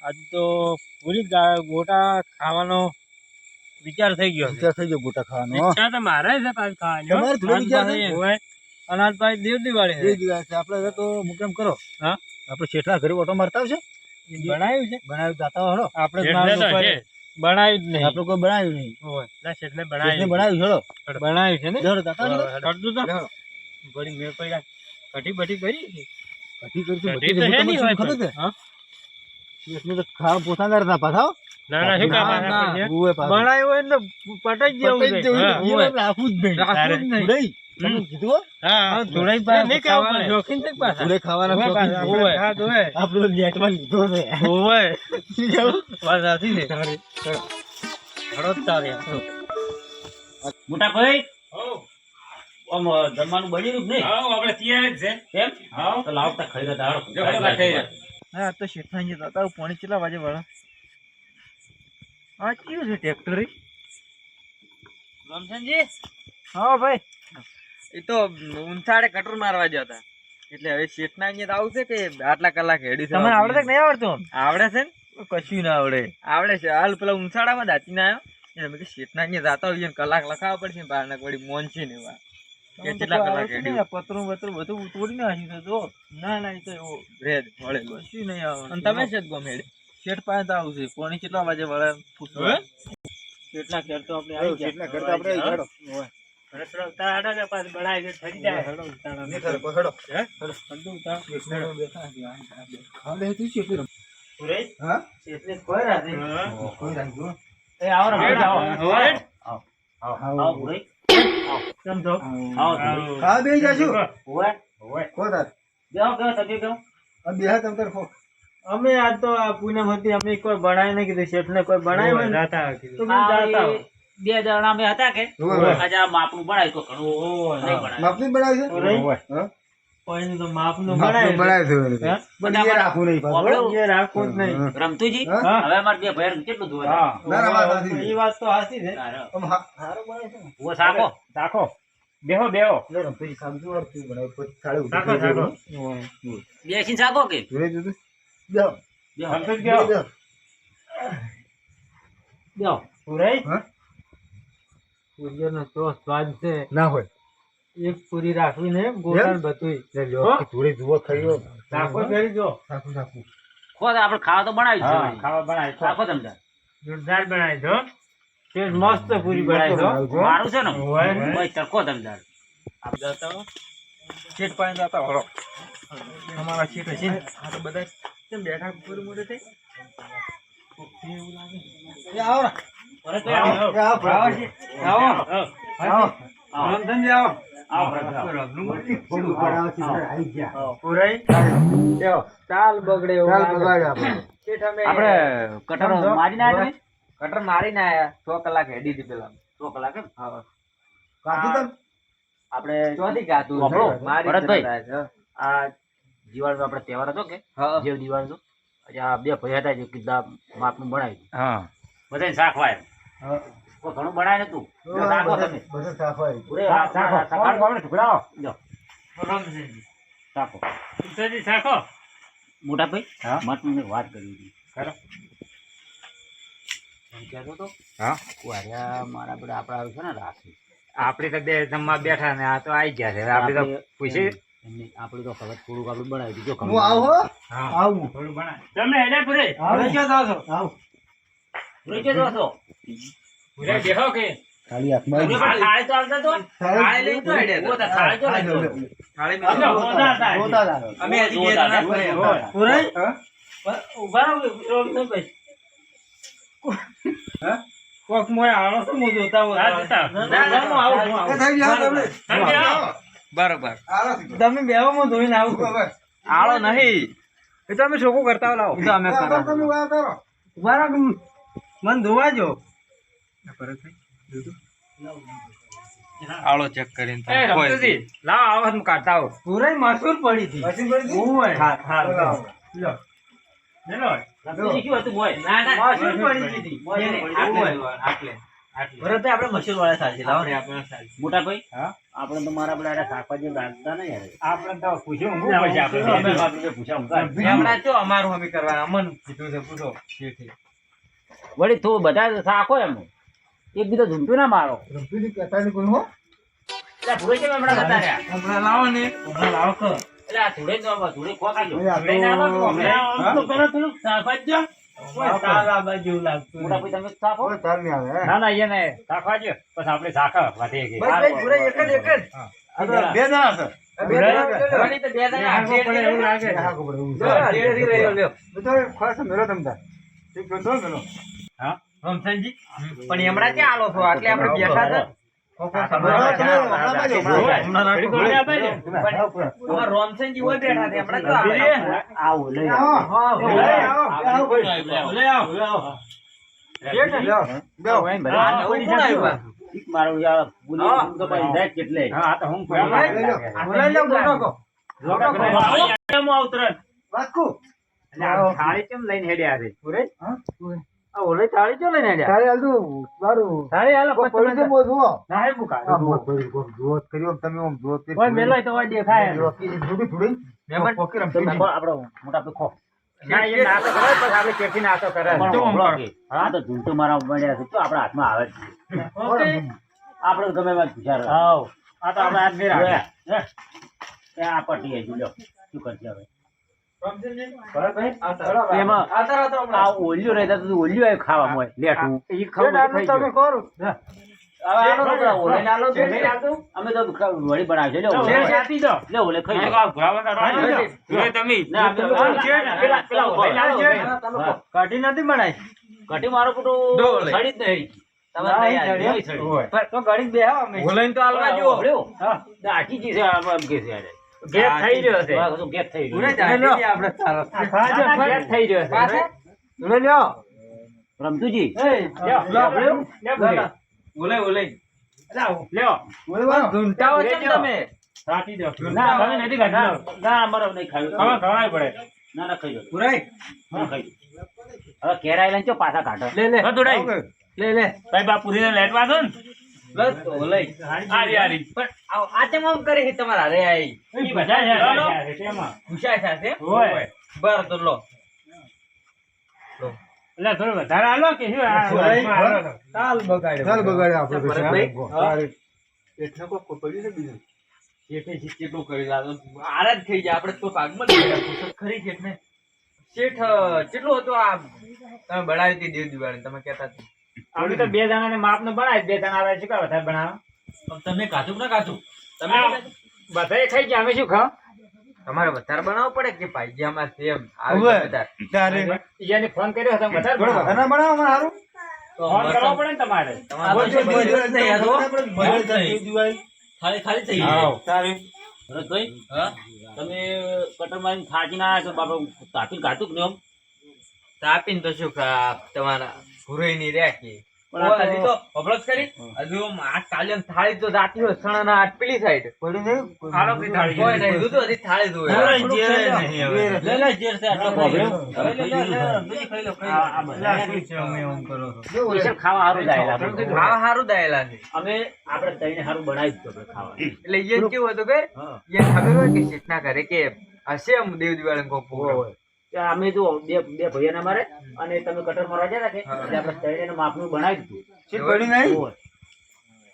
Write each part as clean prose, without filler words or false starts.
આજ તો પૂરી ગોટા ખાવાનો વિચાર થઈ ગયો ગોટા ખાવાનો ઈચ્છા તો મારે છે પાછું ખાવાની તમારે થોડો વિચાર છે? હોય અનાજ પાછી દેવ દિવાળી એ દિવસ છે આપણે તો મુકેમ કરો હા આપણે શેઠના ઘરે ઓટો મારતા આવશે બનાવ્યું છે બનાવી જાતા હળો આપણે બનાવ્યું જ નહીં આપણે કોઈ બનાવ્યું નહીં હોય ના શેઠને શેઠને બનાવ્યું બનાવ્યું હળો બનાવ્યું છે ને હળો જાતા હળો કરતું તો હળો બડી મેં પૈડા કઢી બટી કરી કઢી કરશું કઢી તો હે નહીં હોય ખબર છે હા શેઠને તો ખાવા પોતાના કરતા પાછા ના ના શું કામ ગુવે પાછા બનાવ્યું હોય ને પટાઈ જેવું છે રાખવું જ નહીં નહીં તમે કીધું હા ધોળાઈ પાસે નહીં કેવું જોખીન છે પાછા ધોળે ખાવાના શોખીન છે. હોય હા તો હોય આપણો લેટમાં લીધો છે હોય વાત સાચી છે હળો તારે મોટા ભાઈ આમ જમવાનું બન્યું જ નહીં આપણે તૈયાર જ છે કેમ તો લાવતા ખાઈ રહ્યા હા તો શેઠાઈ જતા હતા પાણી કેટલા વાગે વાળા આ કયું છે ટ્રેક્ટર રમશનજી હા ભાઈ એ તો ઉંચાડે કટર મારવા જતા એટલે હવે શેઠના અહીંયા આવશે કે આટલા કલાક હેડી તમને આવડે કે નહીં આવડતું આવડે છે ને કશું ના આવડે છે હાલ પેલા ઉંચાડામાં દાચી ના આવ્યો એટલે શેઠના અહીંયા જતા હોઈએ કલાક લખાવવા પડશે બારના વળી મોન છે ને એવા કેટલા કલાક હેડી પતરું બધું તોડી નાખ્યું તો ના ના એ તો એવો રેડ મળેલો શું નહીં આવે અને તમે છે ગમે શેઠ પાસે તો આવશે કોણી કેટલા વાગે વળે પૂછવું શેઠના ઘર તો આપણે આવી શેઠના ઘર તો આપણે આવી હેડો અમે આજ તો પૂનમ હતી અમે કોઈ બનાવી નહીં કીધું શેઠ ને કોઈ બનાવી જાતા બે જણા અમે હતા કે આજે આ માપનું બનાવ્યું તો ઘણું નહીં બનાવ્યું. માપની બનાવી છે કોઈ તો માપનું બનાવી બનાવી છે પણ એ રાખવું નહીં પાછું એ રાખવું જ નહીં રમતુજી હા? હવે અમારે બે ભાઈ કેટલું ધોવે ના ના વાત સાચી છે. એ વાત તો સાચી છે આમ હારો બનાવે છે ને ઓ સાકો રાખો બેહો બેહો લે રમતુજી ખાધું વાળું બનાવ્યું પછી થાળે ઉભી રાખો કરી રાખો દેવું. બેસીને સાકો કે જોડે જોડે બેહો. સમજી ગયો બેહો. બેહો. પુરાઈ હા? સૂર્યનો તો સ્વાદ છે ના હોય એક પૂરી રાખવી ને ગોળ બધું લે લ્યો, હો? જોડે જુઓ ખાઈઓ રાખો કરી જો રાખું રાખું ખો તો આપણે ખાવા તો બનાવી જ છે હા ખાવા બનાવી સાકો તમને જોરદાર બનાવી દો તે મસ્ત પૂરી બનાવી દો મારું છે ને હોય. ભાઈ ચરખો તમને આપ જાતા શેઠ પાસે જાતા હળો અમારા શેઠ હશે ને આ તો બધા કેમ બેઠા પૂરી મોડે થઈ એવું લાગે એ આવો ને. અરે તો એ આવો આવો શેઠ, આવો આવો રમધનજી આવો બહુ પડાવ છે આવી ગયા પુરાઈ દેવો ચાલ બગડે એવું ચાલ લાગે. બગાડ્યો આપણે શેઠ અમે આપણે કટર સમજો. મારીને આવ્યા તમે? કટર મારીને આયા 6 કલાક હેડી હતી પેલા 100 કલાક એમ? હા કાઢી તમ આપણે ચોથી ગાતું વાપરો. મારી ભરતભાઈ. જતા છે. આ દિવાળીનો આપણે તહેવાર હતો કે હા જેવ દિવાળી હતો પછી આ બે ભાઈ હતા જે કીધા માપનું બનાવ્યું હા બધાને શાકવાય હા. કોઈ ઘણું બનાવે નતું શાકો તમે બધું સાફ હોય પૂરે આ શાક- ઢુકડાઓ જો, શાકો શાકો મોટા ભાઈ હા? મતની મેં વાત કરી હતી કરો. એમ કહેતો હતો હા વાર્યા મારા બધા આપણા આવ્યું છે ને રાખી આપડે તો બે જમવા બેઠા ને આ તો આવી ગયા છે હવે આપડે તો પૂછી એમની આપણે તો ખબર થોડુંક આપણે બનાવી દીધું હું આવું હો? હા આવું થોડું બનાય તમને હેડે પૂરે આવું. ક્યાં જાવ છો આવું રોજે જો છો પૂરે બેહો કે ખાલી હાથમાં તમે પણ થાળી તો આવતા તો થાળી લઈ તો હેડે ઓ તો થાળી તો લઈ હા, લો. થાળી અમે હોતા હતા. જોતા હતા. અમે હજી બે જોતા જણા હતા. ફરે હોય પૂરે હા? ઉભા રહો રોમ ભાઈ હા? કોક મોય આળો શું મો જોતા હોય ના ના હું આવું એ થઈ ગયા તમે. બરોબર આરામથી. તમે બેહો મો ધોઈને આવું હવે. આળો નહીં એ તો અમે શોકો કરતા હોય લાવો એ તો અમે આ કરવા તમે વાત કરો. ઉભા રહો મન ધોવા જો આળો ચેક કરીને લાવ આવત કાઢતા આવો પૂરા મસૂર પડી હતી મશીન પડી હતી? ઓય હા હા લાવો. લો લો રમતું શીખ્યું હતું મોય. ના ના મસૂર પડી હતી મોય પડી હતી. આટલે બરાબર આપણે મશીન વાળા સાચી લાવો ને આપણે સાચી મોટા ભાઈ હા? આપણે તો મારા પેલા શાકભાજી રાખતા નહીં યાર. આપણે તો પૂછ્યું હું પછી આપણે પૂછા હમણાં જો અમારું હમી કરવા અમન કીધું છે પૂછો શેઠે. વળી તું બધા શાકો એમ એક બીજો ઝૂમતું ના મારો રમતુજી કહેતા નહીં કોઈ હો? એટલે ભૂરે કેમ હમણાં જતા રહ્યા હમણાં લાવો ને હમણાં લાવો છો એટલે આ ધૂળે જ આવો, ધૂળે ખોખી લો. એ આ તો- ધૂળે ના આવો તો હમણાં આમ તો કરો પેલું શાકભાજી જો. તાલ આ બાજુ લાગતું મોટા ભાઈ તમે શાકો કોઈ તાર નહીં આવે, હે? ના ના એને શાકભાજી પછી આપણે શાખા વધે કે ભાઈ પૂરા એક જ આ તો બે જણા છે. બે જણા ઘણી તો બે જણા શેઠ એવું લાગે હા, ખબર એવું છે. જો, શેઠ રહ્યો લ્યો. તો ખાસ મેલો તમ તાર. ઠીક છે, તો મેલો. હા રમસનજી પણ હમણાં ક્યાં આલો છો આટલે આપણે બેઠા હતા અમાર રોમસનજી હોય બેઠા છે હમણાં તો આપણે આવો લઈ આવો. હા લઈ આવો, આવો ભાઈ. લઈ આવો શેઠ લ્યો, બેહો. આ નવું કોણ આવ્યું આ? મારું યાર બોલી હા. તો ભાઈ જાય કેટલે હા તો હું લઈ લો. લઈ લો ગોટો વાસ્કુ. થાળી કેમ લઈને હેડ્યા છે હા? ઓલે તાળી ચો લઈને આલ્યા તારે હાલ તું તારું તાળી હાલો કોઈ પડી છે, બોલ જુઓ. ના હે મુકા આ મોત પડી, કોઈ જુઓ જ કર્યો, તમે આમ જુઓ જ ઓય મેલો તો ઓય દેખાય જુઓ, કીધી થોડી થોડી. મહેમાન પોકી રમતી તમે નહીં. આપણો મોટા પે ખો ના એ નાતો કરે પછી આપણે કેથી નાતો કરે હા તો ઝૂંટો મારા મળ્યા છે તો આપણા હાથમાં આવે છે ઓકે આપણે તો ગમે વાત પૂછારો આવ આ તો આપણે હાથ મેરા આ પટી હજુ લો શું કરશે હવે એમાં એમાં આ ઓલિયો રહેતા તો ઓલિયો આવ્યો ખાવામાં લેટું ઈ ખાવું તમે કરો હવે આનો તો ઓલે નાલો છે અમે તો વળી બનાવી છે લે શેર સાટી દો લે ઓલે ખાઈ લો તમે ના પેલા ઓલે તમે કાઢી નથી બનાવી કટી મારો દો પુટો ઓલે. સડી જ નહીં તમારે નહીં સડી. તો ગણી બે હા અમે ઓલેન તો આલવા જો આખી જી છે આમ કે છે યાર ગેપ થઈ રહ્યો છે હા, તો ગેપ થઈ પૂરે ગયો જાતી આપણે તારો ગેપ થઈ રહ્યો છે પાછા લે લ્યો રમતુજી ઓલે ઓલે લ્યો બોલે વાળો. ઝૂંટાઓ છે ને તમે સાટી દો ના તમે નથી ખાધું ના અમારો નહીં ખાયું ખવાય પડે ના ના ખાઈ લો પુરાઈ હા ખાઈ લો હવે કેરાય લઈને ચો પાછા કાઢો લે લે ઓકે. લે લે ભાઈ બાપુરીને લેટવા દો ને બસ તો ઓલે આરી આરી પણ આ તેમ આમ કરે છે તમારા રે આઈ ઈ બધા છે તેમાં ખુશાય સાથે હોય. બર તો લો એટલે થોડું વધારે આલો કે શું તાલ બગાડ્યો ચાલ બગાડ્યો આપણે તો. ભરતભાઈ, તારે એટલે કોઈ પડ્યું છે બીજું. શેઠે કેટલું કરી લાદો આરા જ થઈ જાય આપણે તો ભાગમાં જ ગયા. ફુરસત ખરી છે એટલે શેઠ કેટલું હતું આ તમે બનાવી હતી દેવ દિવાળી તમે કહેતા હતા અમે તો બે જણાને માપનો બનાવી બે જણા આવે છે કે વધારે બનાવો તમે કાચું ના કાચું તમે બધાએ ખાઈ ગયા અમે શું ખાવ તમારે વધારે બનાવવું પડે કે ભાઈજામાં સેમ હવે. આવી બધા તારે ઈયાને ફોન કર્યો હતો વધારે થોડો બનાવો. વધારે ના બનાવો અમારે હારું? તો ફોન કરવો પડે ને તમારે તમારે બોલ, બધું બોલ, બધું જ નહીં, આ તો આપણે ભલે દિવાળી. ખાલી ખાલી થઈ હાવ, જાય તારે. ભરતભાઈ હા તમે કટર મારીને થાકી ના આવ્યા તો બાપા તાપીને કાઢું કે નહીં આમ? તાપીને તો શું તમારા ભૂરાઈ ની રાખી પણ આ તો- હજી તો અભળક કરી હજુ આ કાલે થાળી તો જાતી હોય સણાના આટ પેલી સાઈડ પડ્યું નહીં? આલો કઈ થાળી. કોઈ નહીં દૂધ હજી થાળી જ હોય હવે જેરે નહીં હવે. લે લે જેર છે આટલો પ્રોબ્લેમ હવે લે, લે, લે, બીજી ખાઈ લો, ખાઈ લો. આ બધા જો ઓલે. સ્પેશિયલ ખાવા સારું જાયેલા આપણે. ખાવા હારું દાયેલા છે અમે આપણે તઈને સારું બનાવી દીધું આપણે ખાવા એટલે ઈ કેવું હતું કે હા. ઈ ખબર હોય કે શેઠના ઘરે કે હશે આમ દેવ દિવાળી કોક પ્રોગ્રામ. ત્યાં અમે જો બે ભાઈઓને મારે અને તમે કટર મારવા ગયા કે હા. એટલે આપણે તઈને માપનું બનાવી દીધું શીત પડ્યું નહીં? ઓય.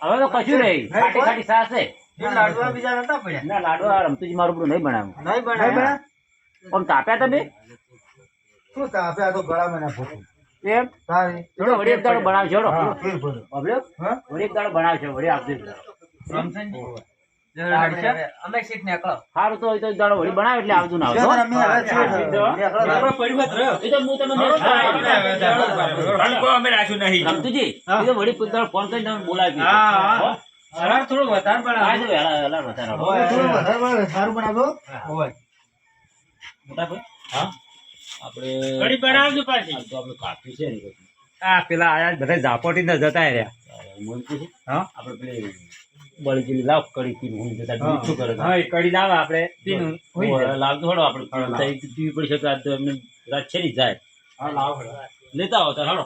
હવે તો કશું નહીં ખાટી ખાટી સાસ છે એ લાડવા બીજા નતા પડ્યા ના લાડવા રમતુજી મારું બધું નહીં બનાવ્યું નહીં નહીં બનાવ્યા બના? આમ તાપ્યા તમે શું તાપે? આ તો ગળામાં ના ફૂટું. એમ તારે. થોડો વળી એક દાડો બનાવજો હા, હેડો. ફેર પડ્યો. બાબલ્યો, હા? વળી એક દાડો બનાવજો વળી આપજો રમસનજી, જરા હડશે? અમે શેઠ ને આકળો. સારું તો એક દાડો વળી બનાવ એટલે આવજો ના ચાલ, આવજો અમે હવે છીએ. હા, સીધો. આપણે એ તો હું તમને રમતુજી એ તો વળી કોઈ દાડો ફોન કરીને તમે બોલાવી હા. સલાડ થોડું વધારે બનાવો. વધારે હવે થોડું વધારે બનાવો, સારું બનાવજો. મોટા ભાઈ હા આપણે કડી બનાવજો પાછી તો આપણે કાપી છે ને આ પેલા આયા બધા ઝાપોટી ને જતા રહ્યા મોન પૂછે હા આપણે પેલી બળી ગયેલી લાવ કડી પીને હું જતા બીજું શું કરે હા એ કડી લાવ આપણે પીનું હુઈ જાય. લાવજો હડો આપણે પીવી પડી શકે આજ તો એમને રાત છે ને જાય હા લાવ લેતા આવો તાર હડો